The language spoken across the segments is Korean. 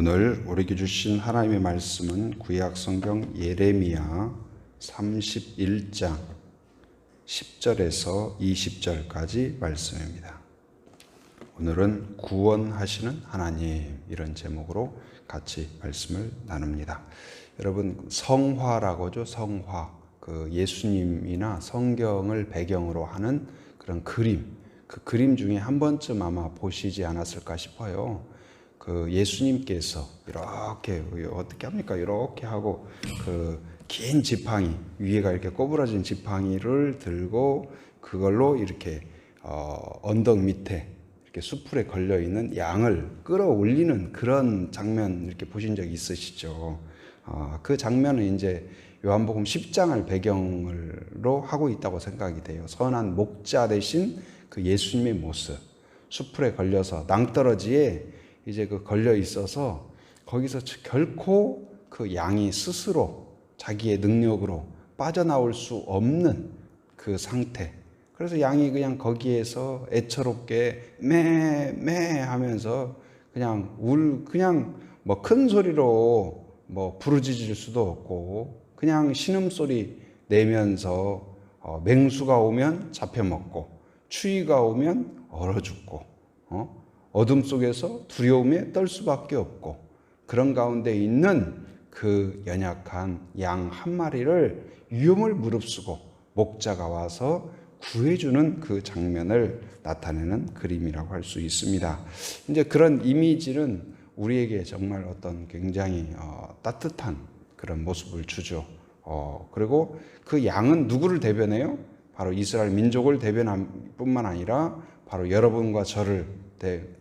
오늘 우리에게 주신 하나님의 말씀은 구약 성경 예레미야 31장 10절에서 20절까지 말씀입니다. 오늘은 구원하시는 하나님, 이런 제목으로 같이 말씀을 나눕니다. 여러분, 성화라고 하죠. 성화. 그 예수님이나 성경을 배경으로 하는 그런 그림, 그 그림 중에 한 번쯤 아마 보시지 않았을까 싶어요. 그 예수님께서 이렇게 어떻게 합니까? 이렇게 하고 그 긴 지팡이, 위에가 이렇게 꼬부라진 지팡이를 들고 그걸로 이렇게 언덕 밑에 이렇게 수풀에 걸려 있는 양을 끌어올리는 그런 장면 이렇게 보신 적 있으시죠? 그 장면은 이제 요한복음 10장을 배경으로 하고 있다고 생각이 돼요. 선한 목자 대신 그 예수님의 모습, 수풀에 걸려서 낭떠러지에 이제 그 걸려 있어서 거기서 결코 그 양이 스스로 자기의 능력으로 빠져나올 수 없는 그 상태. 그래서 양이 그냥 거기에서 애처롭게 매 하면서 그냥 그냥 뭐 큰 소리로 뭐 부르짖을 수도 없고 그냥 신음소리 내면서 맹수가 오면 잡혀먹고 추위가 오면 얼어 죽고 어둠 속에서 두려움에 떨 수밖에 없고 그런 가운데 있는 그 연약한 양 한 마리를 위험을 무릅쓰고 목자가 와서 구해주는 그 장면을 나타내는 그림이라고 할 수 있습니다. 이제 그런 이미지는 우리에게 정말 어떤 굉장히 따뜻한 그런 모습을 주죠. 그리고 그 양은 누구를 대변해요? 바로 이스라엘 민족을 대변할 뿐만 아니라 바로 여러분과 저를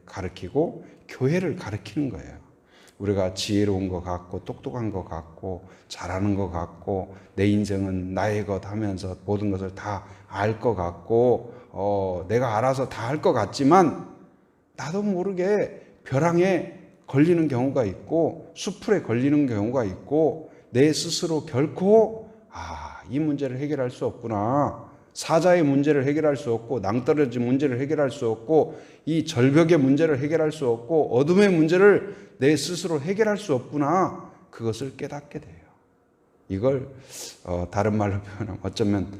가르치고 교회를 가르치는 거예요. 우리가 지혜로운 것 같고 똑똑한 것 같고 잘하는 것 같고 내 인생은 나의 것 하면서 모든 것을 다 알 것 같고 내가 알아서 다 할 것 같지만 나도 모르게 벼랑에 걸리는 경우가 있고 수풀에 걸리는 경우가 있고 내 스스로 결코 이 문제를 해결할 수 없구나. 사자의 문제를 해결할 수 없고 낭떠러지 문제를 해결할 수 없고 이 절벽의 문제를 해결할 수 없고 어둠의 문제를 내 스스로 해결할 수 없구나. 그것을 깨닫게 돼요. 이걸 다른 말로 표현하면 어쩌면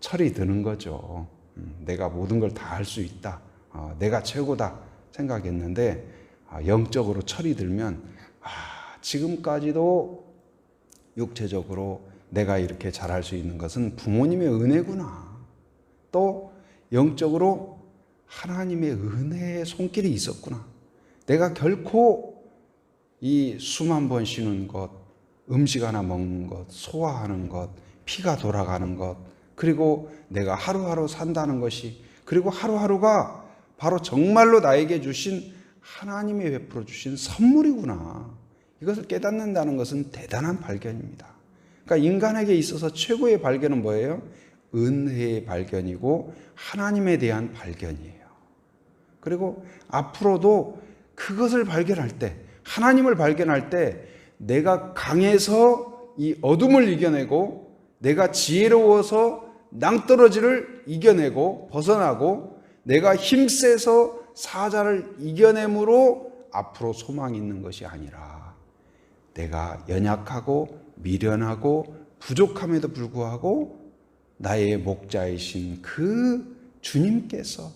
철이 드는 거죠. 내가 모든 걸 다 할 수 있다. 내가 최고다 생각했는데 영적으로 철이 들면 지금까지도 육체적으로 내가 이렇게 잘할 수 있는 것은 부모님의 은혜구나. 또 영적으로 하나님의 은혜의 손길이 있었구나. 내가 결코 이 숨 한 번 쉬는 것, 음식 하나 먹는 것, 소화하는 것, 피가 돌아가는 것, 그리고 내가 하루하루 산다는 것이, 그리고 하루하루가 바로 정말로 나에게 주신 하나님이 베풀어 주신 선물이구나. 이것을 깨닫는다는 것은 대단한 발견입니다. 그러니까 인간에게 있어서 최고의 발견은 뭐예요? 은혜의 발견이고 하나님에 대한 발견이에요. 그리고 앞으로도 그것을 발견할 때, 하나님을 발견할 때 내가 강해서 이 어둠을 이겨내고 내가 지혜로워서 낭떠러지를 이겨내고 벗어나고 내가 힘세서 사자를 이겨내므로 앞으로 소망이 있는 것이 아니라 내가 연약하고 미련하고 부족함에도 불구하고 나의 목자이신 그 주님께서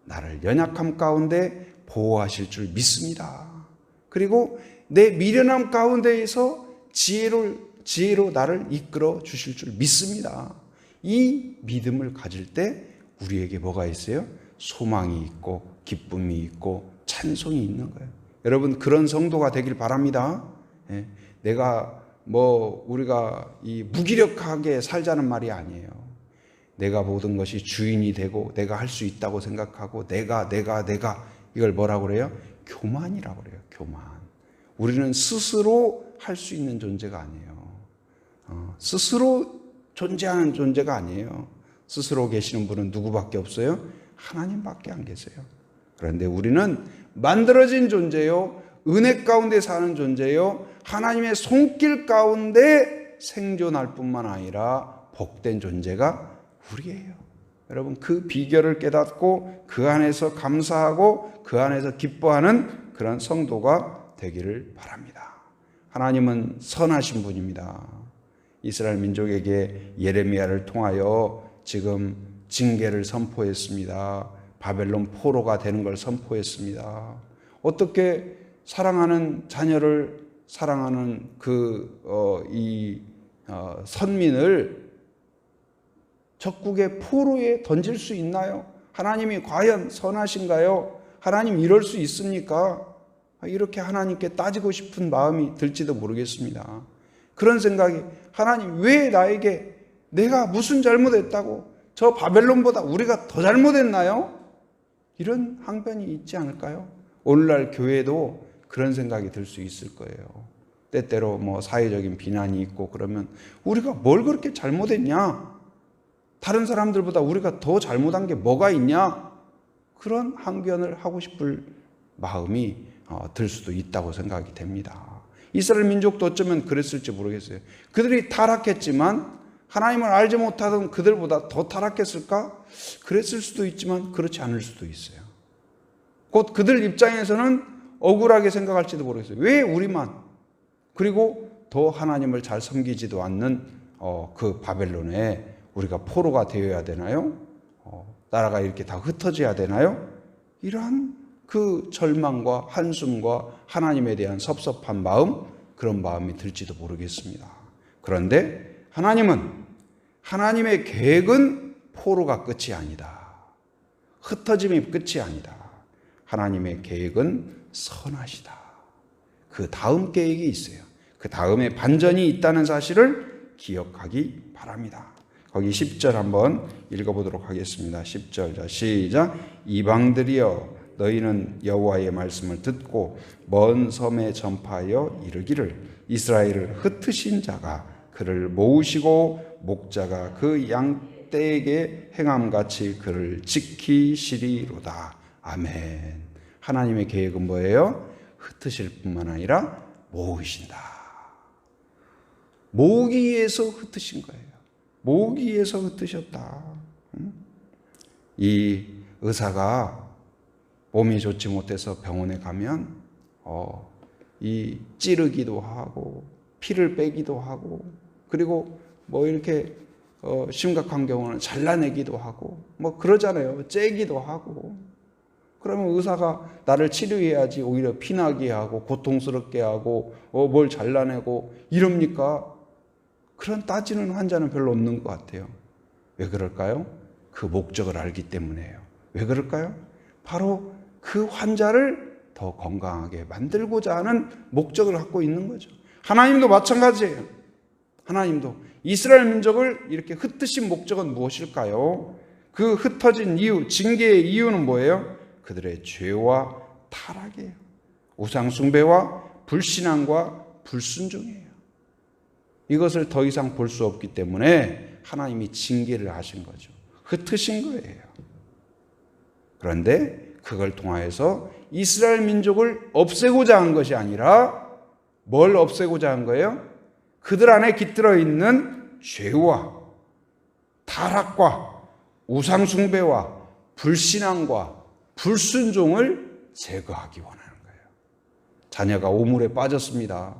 나를 연약함 가운데 보호하실 줄 믿습니다. 그리고 내 미련함 가운데에서 지혜로 나를 이끌어 주실 줄 믿습니다. 이 믿음을 가질 때 우리에게 뭐가 있어요? 소망이 있고 기쁨이 있고 찬송이 있는 거예요. 여러분, 그런 성도가 되길 바랍니다. 내가 우리가 이 무기력하게 살자는 말이 아니에요. 내가 모든 것이 주인이 되고 내가 할 수 있다고 생각하고 내가 이걸 뭐라고 그래요? 교만이라고 그래요. 교만. 우리는 스스로 할 수 있는 존재가 아니에요. 스스로 존재하는 존재가 아니에요. 스스로 계시는 분은 누구밖에 없어요? 하나님밖에 안 계세요. 그런데 우리는 만들어진 존재요, 은혜 가운데 사는 존재요, 하나님의 손길 가운데 생존할 뿐만 아니라 복된 존재가 우리예요. 여러분, 그 비결을 깨닫고 그 안에서 감사하고 그 안에서 기뻐하는 그런 성도가 되기를 바랍니다. 하나님은 선하신 분입니다. 이스라엘 민족에게 예레미야를 통하여 지금 징계를 선포했습니다. 바벨론 포로가 되는 걸 선포했습니다. 어떻게 사랑하는 자녀를 사랑하는 선민을 적국의 포로에 던질 수 있나요? 하나님이 과연 선하신가요? 하나님 이럴 수 있습니까? 이렇게 하나님께 따지고 싶은 마음이 들지도 모르겠습니다. 그런 생각이, 하나님 왜 나에게, 내가 무슨 잘못했다고, 저 바벨론보다 우리가 더 잘못했나요? 이런 항변이 있지 않을까요? 오늘날 교회도 그런 생각이 들 수 있을 거예요. 때때로 뭐 사회적인 비난이 있고 그러면 우리가 뭘 그렇게 잘못했냐? 다른 사람들보다 우리가 더 잘못한 게 뭐가 있냐? 그런 항변을 하고 싶을 마음이 들 수도 있다고 생각이 됩니다. 이스라엘 민족도 어쩌면 그랬을지 모르겠어요. 그들이 타락했지만 하나님을 알지 못하던 그들보다 더 타락했을까? 그랬을 수도 있지만 그렇지 않을 수도 있어요. 곧 그들 입장에서는 억울하게 생각할지도 모르겠어요. 왜 우리만? 그리고 더 하나님을 잘 섬기지도 않는 그 바벨론에 우리가 포로가 되어야 되나요? 나라가 이렇게 다 흩어져야 되나요? 이러한 그 절망과 한숨과 하나님에 대한 섭섭한 마음, 그런 마음이 들지도 모르겠습니다. 그런데 하나님의 계획은 포로가 끝이 아니다. 흩어짐이 끝이 아니다. 하나님의 계획은 선하시다. 그 다음 계획이 있어요. 그 다음에 반전이 있다는 사실을 기억하기 바랍니다. 거기 10절 한번 읽어보도록 하겠습니다. 10절, 자, 시작. 이방들이여, 너희는 여호와의 말씀을 듣고 먼 섬에 전파하여 이르기를, 이스라엘을 흩으신 자가 그를 모으시고 목자가 그 양떼에게 행함같이 그를 지키시리로다. 아멘. 하나님의 계획은 뭐예요? 흩으실 뿐만 아니라 모으신다. 모으기 위해서 흩으신 거예요. 모으기 위해서 흩으셨다. 이 의사가 몸이 좋지 못해서 병원에 가면 이 찌르기도 하고 피를 빼기도 하고, 그리고 뭐 이렇게 심각한 경우는 잘라내기도 하고 뭐 그러잖아요. 째기도 하고. 그러면 의사가 나를 치료해야지 오히려 피나게 하고 고통스럽게 하고 뭘 잘라내고 이럽니까? 그런 따지는 환자는 별로 없는 것 같아요. 왜 그럴까요? 그 목적을 알기 때문에요. 왜 그럴까요? 바로 그 환자를 더 건강하게 만들고자 하는 목적을 갖고 있는 거죠. 하나님도 마찬가지예요. 하나님도 이스라엘 민족을 이렇게 흩으신 목적은 무엇일까요? 그 흩어진 이유, 징계의 이유는 뭐예요? 그들의 죄와 타락이에요. 우상 숭배와 불신앙과 불순종이에요. 이것을 더 이상 볼 수 없기 때문에 하나님이 징계를 하신 거죠. 흩으신 거예요. 그런데 그걸 통하여서 이스라엘 민족을 없애고자 한 것이 아니라 뭘 없애고자 한 거예요? 그들 안에 깃들어 있는 죄와 타락과 우상 숭배와 불신앙과 불순종을 제거하기 원하는 거예요. 자녀가 오물에 빠졌습니다.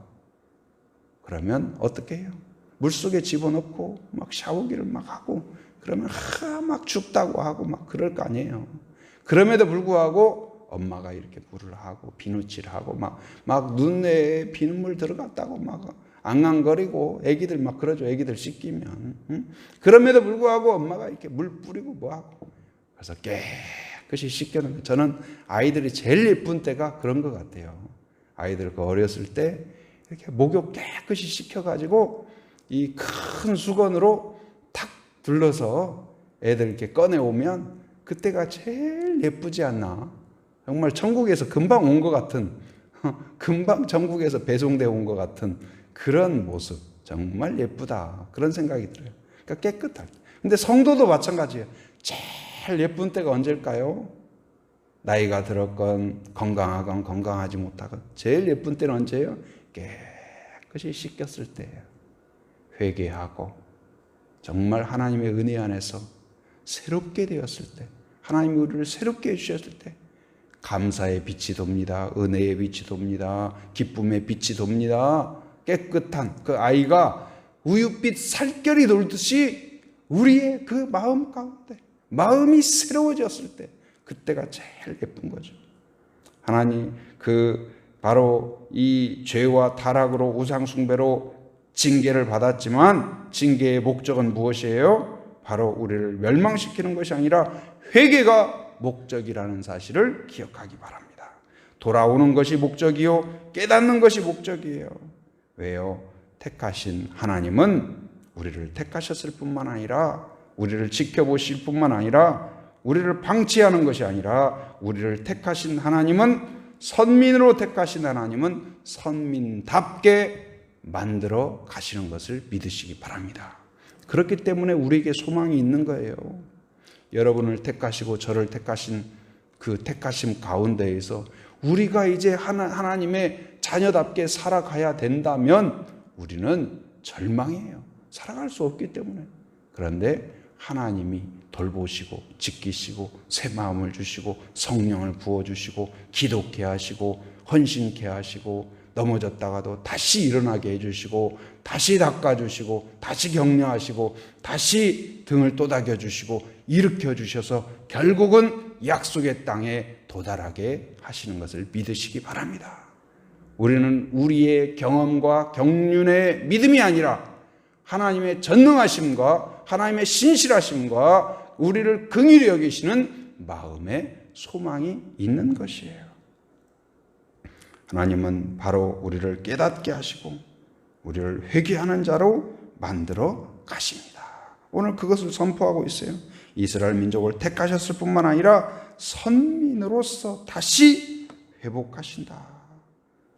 그러면 어떻게 해요? 물속에 집어넣고 막 샤워기를 막 하고 그러면 막 죽다고 하고 막 그럴 거 아니에요. 그럼에도 불구하고 엄마가 이렇게 물을 하고 비누칠을 하고 막 눈에 비눗물 들어갔다고 막 앙앙거리고 애기들 막 그러죠. 애기들 씻기면. 그럼에도 불구하고 엄마가 이렇게 물 뿌리고 뭐 하고 그래서 깨끗이 씻겨놓은 거예요. 저는 아이들이 제일 예쁜 때가 그런 것 같아요. 아이들 그 어렸을 때 이렇게 목욕 깨끗이 시켜가지고 이 큰 수건으로 탁 둘러서 애들 이렇게 꺼내오면 그때가 제일 예쁘지 않나. 정말 천국에서 금방 온 것 같은, 금방 천국에서 배송되어 온 것 같은 그런 모습. 정말 예쁘다. 그런 생각이 들어요. 그러니까 깨끗할 때. 근데 성도도 마찬가지예요. 제일 예쁜 때가 언제일까요? 나이가 들었건 건강하건 건강하지 못하건 제일 예쁜 때는 언제예요? 깨끗이 씻겼을 때예요. 회개하고 정말 하나님의 은혜 안에서 새롭게 되었을 때, 하나님이 우리를 새롭게 해주셨을 때, 감사의 빛이 돕니다. 은혜의 빛이 돕니다. 기쁨의 빛이 돕니다. 깨끗한 그 아이가 우윳빛 살결이 돌듯이 우리의 그 마음 가운데 마음이 새로워졌을 때 그때가 제일 예쁜 거죠. 하나님 바로 이 죄와 타락으로 우상 숭배로 징계를 받았지만 징계의 목적은 무엇이에요? 바로 우리를 멸망시키는 것이 아니라 회개가 목적이라는 사실을 기억하기 바랍니다. 돌아오는 것이 목적이요 깨닫는 것이 목적이에요. 왜요? 택하신 하나님은 우리를 택하셨을 뿐만 아니라 우리를 지켜보실 뿐만 아니라 우리를 방치하는 것이 아니라 우리를 택하신 하나님은 선민으로 택하신 하나님은 선민답게 만들어 가시는 것을 믿으시기 바랍니다. 그렇기 때문에 우리에게 소망이 있는 거예요. 여러분을 택하시고 저를 택하신 그 택하심 가운데에서 우리가 이제 하나님의 자녀답게 살아가야 된다면 우리는 절망이에요. 살아갈 수 없기 때문에. 그런데 하나님이 돌보시고 지키시고 새 마음을 주시고 성령을 부어주시고 기도케 하시고 헌신케 하시고 넘어졌다가도 다시 일어나게 해주시고 다시 닦아주시고 다시 격려하시고 다시 등을 또닥여 주시고 일으켜 주셔서 결국은 약속의 땅에 도달하게 하시는 것을 믿으시기 바랍니다. 우리는 우리의 경험과 경륜의 믿음이 아니라 하나님의 전능하심과 하나님의 신실하심과 우리를 긍휼히 여기시는 마음의 소망이 있는 것이에요. 하나님은 바로 우리를 깨닫게 하시고 우리를 회개하는 자로 만들어 가십니다. 오늘 그것을 선포하고 있어요. 이스라엘 민족을 택하셨을 뿐만 아니라 선민으로서 다시 회복하신다.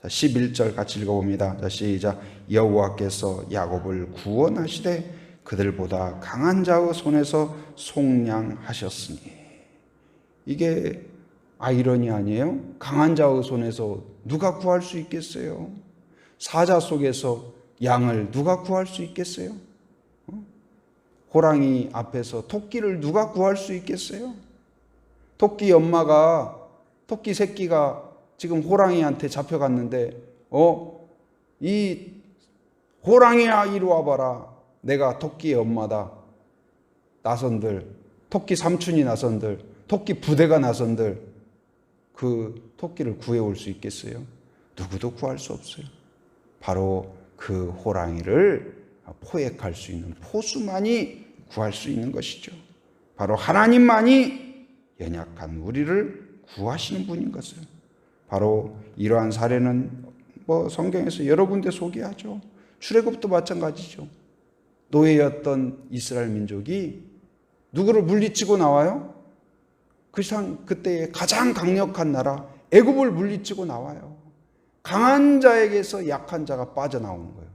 11절 같이 읽어봅니다. 시작. 여호와께서 야곱을 구원하시되 그들보다 강한 자의 손에서 속량하셨으니. 이게 아이러니 아니에요? 강한 자의 손에서 누가 구할 수 있겠어요? 사자 속에서 양을 누가 구할 수 있겠어요? 호랑이 앞에서 토끼를 누가 구할 수 있겠어요? 토끼 엄마가 토끼 새끼가 지금 호랑이한테 잡혀갔는데 이 호랑이야 이리 와봐라. 내가 토끼의 엄마다. 나선들 토끼 삼촌이 나선들 토끼 부대가 나선들 그 토끼를 구해올 수 있겠어요? 누구도 구할 수 없어요. 바로 그 호랑이를 포획할 수 있는 포수만이 구할 수 있는 것이죠. 바로 하나님만이 연약한 우리를 구하시는 분인 것을. 바로 이러한 사례는 성경에서 여러 군데 소개하죠. 출애굽도 마찬가지죠. 노예였던 이스라엘 민족이 누구를 물리치고 나와요? 그때의 가장 강력한 나라 애굽을 물리치고 나와요. 강한 자에게서 약한 자가 빠져나오는 거예요.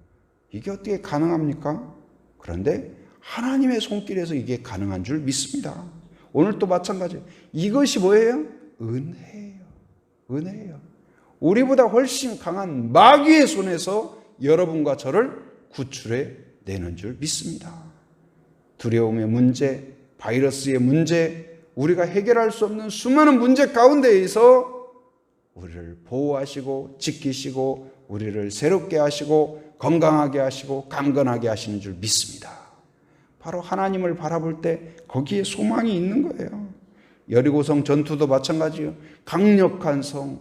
이게 어떻게 가능합니까? 그런데 하나님의 손길에서 이게 가능한 줄 믿습니다. 오늘 또 마찬가지예요. 이것이 뭐예요? 은혜예요. 은혜예요. 우리보다 훨씬 강한 마귀의 손에서 여러분과 저를 구출해 내는 줄 믿습니다. 두려움의 문제, 바이러스의 문제, 우리가 해결할 수 없는 수많은 문제 가운데에서 우리를 보호하시고 지키시고 우리를 새롭게 하시고 건강하게 하시고 강건하게 하시는 줄 믿습니다. 바로 하나님을 바라볼 때 거기에 소망이 있는 거예요. 여리고성 전투도 마찬가지예요. 강력한 성,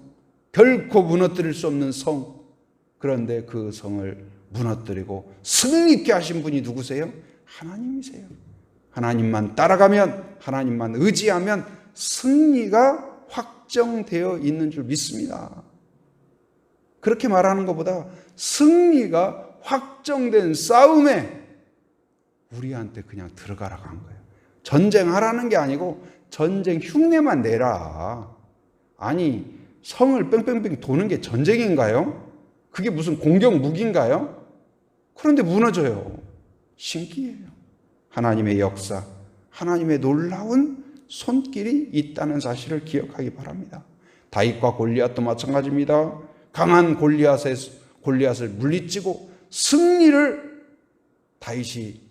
결코 무너뜨릴 수 없는 성. 그런데 그 성을 무너뜨리고 승리 있게 하신 분이 누구세요? 하나님이세요. 하나님만 따라가면, 하나님만 의지하면 승리가 확정되어 있는 줄 믿습니다. 그렇게 말하는 것보다 승리가 확정된 싸움에 우리한테 그냥 들어가라고 한 거예요. 전쟁하라는 게 아니고 전쟁 흉내만 내라. 아니, 성을 뺑뺑뺑 도는 게 전쟁인가요? 그게 무슨 공격 무기인가요? 그런데 무너져요. 신기해요. 하나님의 역사, 하나님의 놀라운 손길이 있다는 사실을 기억하기 바랍니다. 다윗과 골리앗도 마찬가지입니다. 강한 골리앗을 물리치고 승리를 다윗이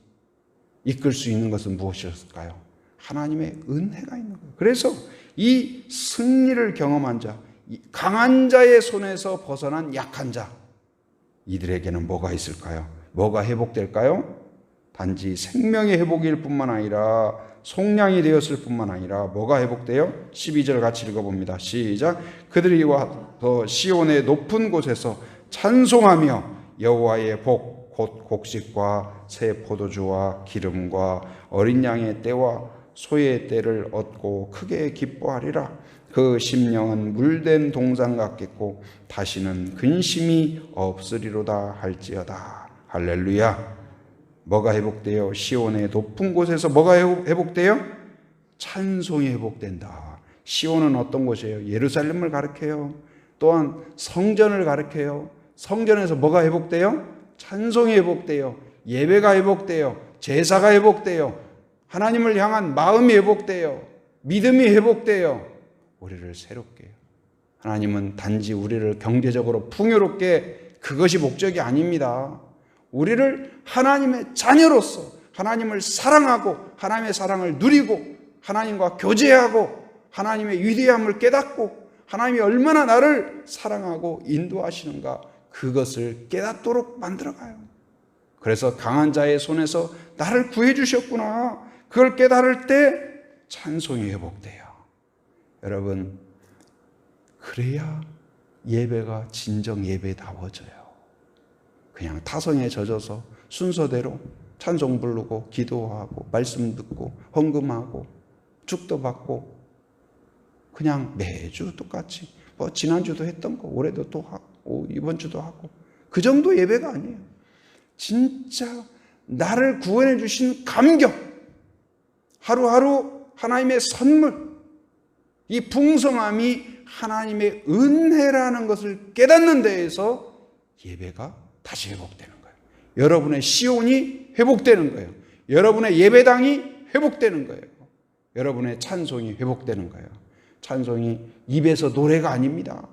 이끌 수 있는 것은 무엇이었을까요? 하나님의 은혜가 있는 거예요. 그래서 이 승리를 경험한 자, 강한 자의 손에서 벗어난 약한 자, 이들에게는 뭐가 있을까요? 뭐가 회복될까요? 단지 생명의 회복일 뿐만 아니라 속량이 되었을 뿐만 아니라 뭐가 회복돼요? 12절 같이 읽어봅니다. 시작. 그들이 와서 시온의 높은 곳에서 찬송하며 여호와의 복, 곧 곡식과 새 포도주와 기름과 어린 양의 때와 소의 때를 얻고 크게 기뻐하리라. 그 심령은 물된 동산 같겠고 다시는 근심이 없으리로다 할지어다. 할렐루야. 뭐가 회복돼요? 시온의 높은 곳에서 뭐가 회복돼요? 찬송이 회복된다. 시온은 어떤 곳이에요? 예루살렘을 가리켜요. 또한 성전을 가리켜요. 성전에서 뭐가 회복돼요? 찬송이 회복돼요. 예배가 회복돼요. 제사가 회복돼요. 하나님을 향한 마음이 회복돼요. 믿음이 회복돼요. 우리를 새롭게 해요. 하나님은 단지 우리를 경제적으로 풍요롭게, 그것이 목적이 아닙니다. 우리를 하나님의 자녀로서 하나님을 사랑하고 하나님의 사랑을 누리고 하나님과 교제하고 하나님의 위대함을 깨닫고 하나님이 얼마나 나를 사랑하고 인도하시는가, 그것을 깨닫도록 만들어가요. 그래서 강한 자의 손에서 나를 구해주셨구나, 그걸 깨달을 때 찬송이 회복돼요. 여러분, 그래야 예배가 진정 예배다워져요. 그냥 타성에 젖어서 순서대로 찬송 부르고 기도하고 말씀 듣고 헌금하고 축도 받고 그냥 매주 똑같이 지난주도 했던 거 올해도 또 하고 이번 주도 하고, 그 정도 예배가 아니에요. 진짜 나를 구원해 주신 감격, 하루하루 하나님의 선물, 이 풍성함이 하나님의 은혜라는 것을 깨닫는 데에서 예배가 다시 회복되는 거예요. 여러분의 시온이 회복되는 거예요. 여러분의 예배당이 회복되는 거예요. 여러분의 찬송이 회복되는 거예요. 찬송이 입에서 노래가 아닙니다.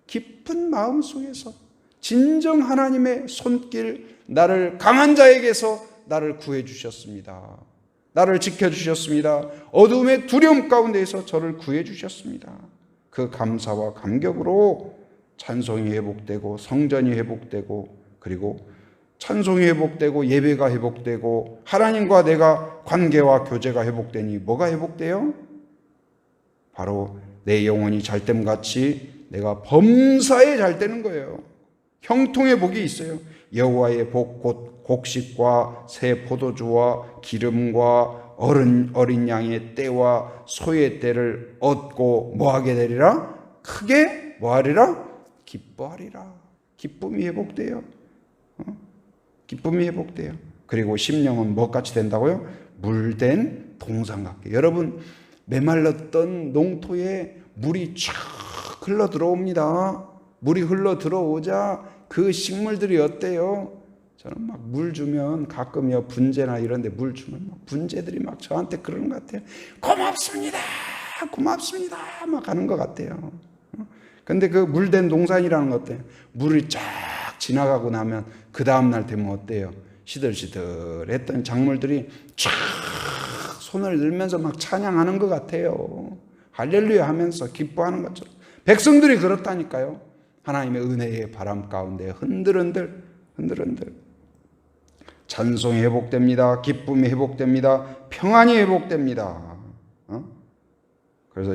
깊은 마음 속에서 진정 하나님의 손길, 나를 강한 자에게서 나를 구해 주셨습니다. 나를 지켜주셨습니다. 어두움의 두려움 가운데에서 저를 구해 주셨습니다. 그 감사와 감격으로 찬송이 회복되고 성전이 회복되고, 그리고 찬송이 회복되고 예배가 회복되고 하나님과 내가 관계와 교제가 회복되니 뭐가 회복돼요? 바로 내 영혼이 잘됨같이 내가 범사에 잘되는 거예요. 형통의 복이 있어요. 여호와의 복, 곧 곡식과 새 포도주와 기름과 어린 양의 때와 소의 때를 얻고 뭐하게 되리라? 크게 뭐하리라? 기뻐하리라. 기쁨이 회복돼요. 기쁨이 회복돼요. 그리고 심령은 뭐같이 된다고요? 물된 동산 같게. 여러분, 메말랐던 농토에 물이 쫙 흘러 들어옵니다. 물이 흘러 들어오자 그 식물들이 어때요? 저는 막 물 주면 가끔요, 분재나 이런 데 물 주면 막 분재들이 막 저한테 그러는 것 같아요. 고맙습니다, 고맙습니다 막 하는 것 같아요. 근데 그 물된 동산이라는 것 같아요. 물이 쫙 지나가고 나면 그 다음날 되면 어때요? 시들시들했던 작물들이 쫙 손을 들면서 막 찬양하는 것 같아요. 할렐루야 하면서 기뻐하는 것처럼. 백성들이 그렇다니까요. 하나님의 은혜의 바람 가운데 흔들흔들 찬송이 회복됩니다. 기쁨이 회복됩니다. 평안이 회복됩니다. 그래서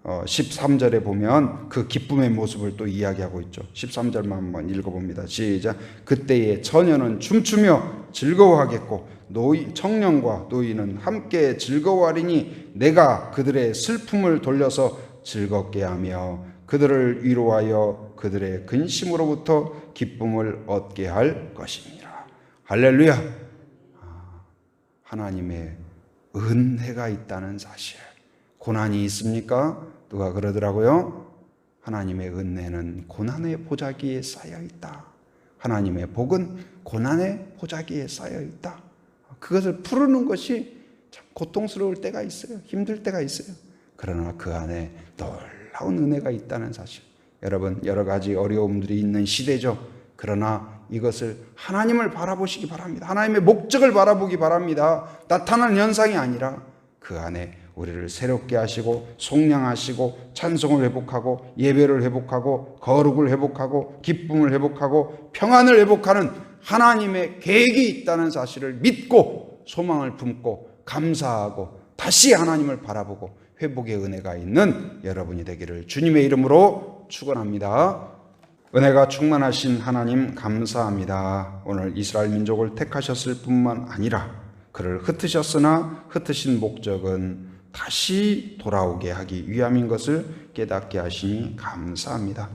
13절에 보면 그 기쁨의 모습을 또 이야기하고 있죠. 13절만 한번 읽어봅니다. 시작. 그때에 처녀는 춤추며 즐거워하겠고 청년과 노인은 함께 즐거워하리니 내가 그들의 슬픔을 돌려서 즐겁게 하며 그들을 위로하여 그들의 근심으로부터 기쁨을 얻게 할 것입니다. 할렐루야. 하나님의 은혜가 있다는 사실. 고난이 있습니까? 누가 그러더라고요. 하나님의 은혜는 고난의 보자기에 쌓여 있다. 하나님의 복은 고난의 보자기에 쌓여 있다. 그것을 푸르는 것이 참 고통스러울 때가 있어요. 힘들 때가 있어요. 그러나 그 안에 놀라운 은혜가 있다는 사실. 여러분, 여러 가지 어려움들이 있는 시대죠. 그러나 이것을 하나님을 바라보시기 바랍니다. 하나님의 목적을 바라보기 바랍니다. 나타나는 현상이 아니라 그 안에 우리를 새롭게 하시고 속량하시고 찬송을 회복하고 예배를 회복하고 거룩을 회복하고 기쁨을 회복하고 평안을 회복하는 하나님의 계획이 있다는 사실을 믿고 소망을 품고 감사하고 다시 하나님을 바라보고 회복의 은혜가 있는 여러분이 되기를 주님의 이름으로 축원합니다. 은혜가 충만하신 하나님 감사합니다. 오늘 이스라엘 민족을 택하셨을 뿐만 아니라 그를 흩으셨으나 흩으신 목적은 다시 돌아오게 하기 위함인 것을 깨닫게 하시니 감사합니다.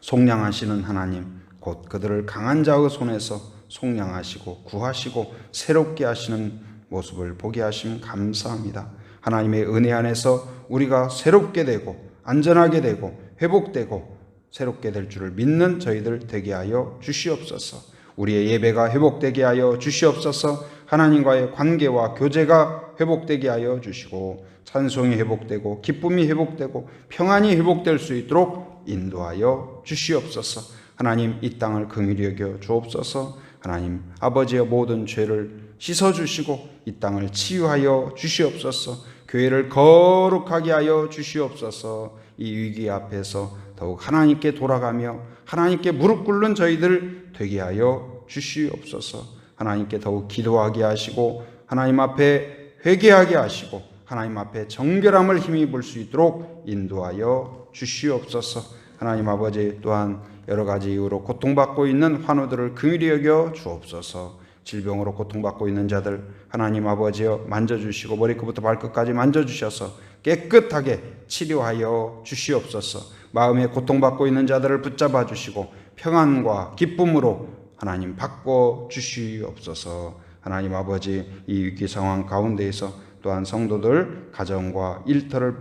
속량하시는 하나님 곧 그들을 강한 자의 손에서 속량하시고 구하시고 새롭게 하시는 모습을 보게 하심 감사합니다. 하나님의 은혜 안에서 우리가 새롭게 되고 안전하게 되고 회복되고 새롭게 될 줄을 믿는 저희들 되게 하여 주시옵소서. 우리의 예배가 회복되게 하여 주시옵소서. 하나님과의 관계와 교제가 회복되게 하여 주시고 찬송이 회복되고 기쁨이 회복되고 평안이 회복될 수 있도록 인도하여 주시옵소서. 하나님 이 땅을 긍휼히 여겨 주옵소서. 하나님 아버지의 모든 죄를 씻어주시고 이 땅을 치유하여 주시옵소서. 교회를 거룩하게 하여 주시옵소서. 이 위기 앞에서 더욱 하나님께 돌아가며 하나님께 무릎 꿇는 저희들 되게 하여 주시옵소서. 하나님께 더욱 기도하게 하시고 하나님 앞에 회개하게 하시고 하나님 앞에 정결함을 힘입을 수 있도록 인도하여 주시옵소서. 하나님 아버지 또한 여러 가지 이유로 고통받고 있는 환우들을 긍휼히 여겨 주옵소서. 질병으로 고통받고 있는 자들 하나님 아버지여 만져주시고 머리끝부터 발끝까지 만져주셔서 깨끗하게 치료하여 주시옵소서. 마음에 고통받고 있는 자들을 붙잡아 주시고 평안과 기쁨으로 하나님 바꿔 주시옵소서. 하나님 아버지 이 위기 상황 가운데에서 또한 성도들 가정과 일터를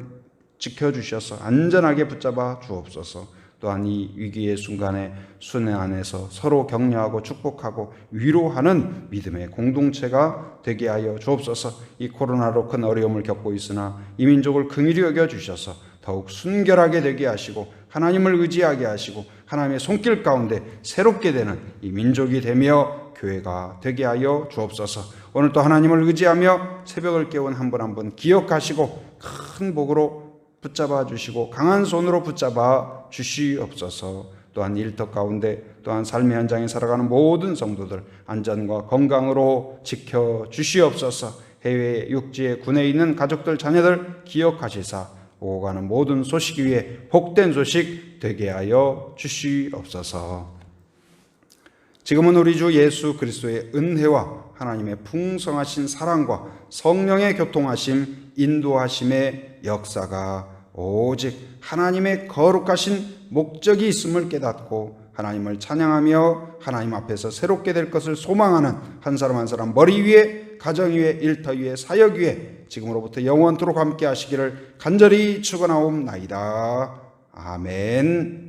지켜주셔서 안전하게 붙잡아 주옵소서. 또한 이 위기의 순간에 순회 안에서 서로 격려하고 축복하고 위로하는 믿음의 공동체가 되게 하여 주옵소서. 이 코로나로 큰 어려움을 겪고 있으나 이 민족을 긍휼히 여겨 주셔서 더욱 순결하게 되게 하시고 하나님을 의지하게 하시고 하나님의 손길 가운데 새롭게 되는 이 민족이 되며 교회가 되게 하여 주옵소서. 오늘 또 하나님을 의지하며 새벽을 깨운 한 분 한 분 기억하시고 큰 복으로 붙잡아 주시고 강한 손으로 붙잡아 주시옵소서. 또한 일터 가운데 또한 삶의 현장에 살아가는 모든 성도들 안전과 건강으로 지켜 주시옵소서. 해외 육지에 군에 있는 가족들 자녀들 기억하시사 오고 가는 모든 소식 위에 복된 소식 되게 하여 주시옵소서. 지금은 우리 주 예수 그리스도의 은혜와 하나님의 풍성하신 사랑과 성령의 교통하심 인도하심의 역사가 오직 하나님의 거룩하신 목적이 있음을 깨닫고 하나님을 찬양하며 하나님 앞에서 새롭게 될 것을 소망하는 한 사람 한 사람 머리 위에 가정 위에 일터 위에 사역 위에 지금으로부터 영원토록 함께 하시기를 간절히 축원하옵나이다. 아멘.